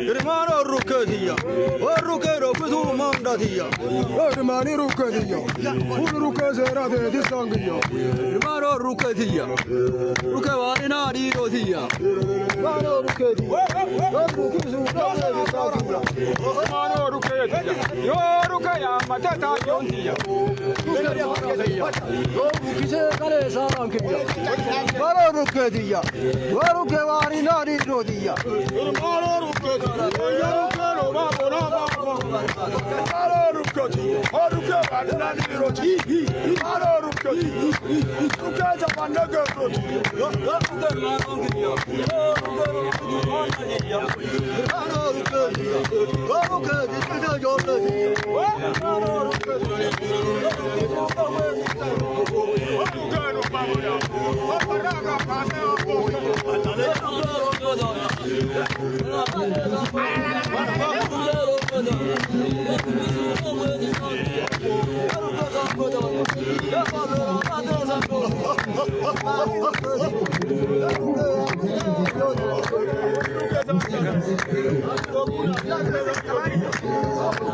Hermano ruketia. Rukero kutu mandatia. Mani ruketia. Rukesera de disangia. Maro ruketia. Rukevari nadi rotia. Maro ruketia. Rukisu Maro ruketia. Yo rukaya matata yontia. Rukise kare sarankia. Maro ruketia. Rukevari nadi rotia. Maro ruketia. Maro ruketia. Rukevari nadi rotia. Maro ruketia. Rukeja pandaga rotia.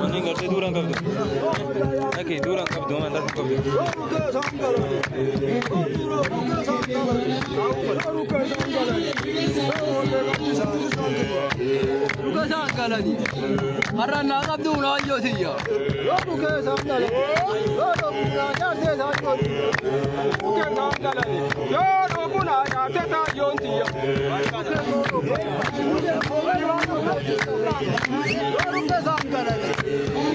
Ini kerja durang kau tu. Okey, durang kau tu, anda kau tu. Rukesan kalani. Arana kabdu na yotiya. Rukesan kalani. Rukuna jarte sa yotiya. Rukesan kalani. Yo rukuna jarte sa yotiya. Rukesan kalani.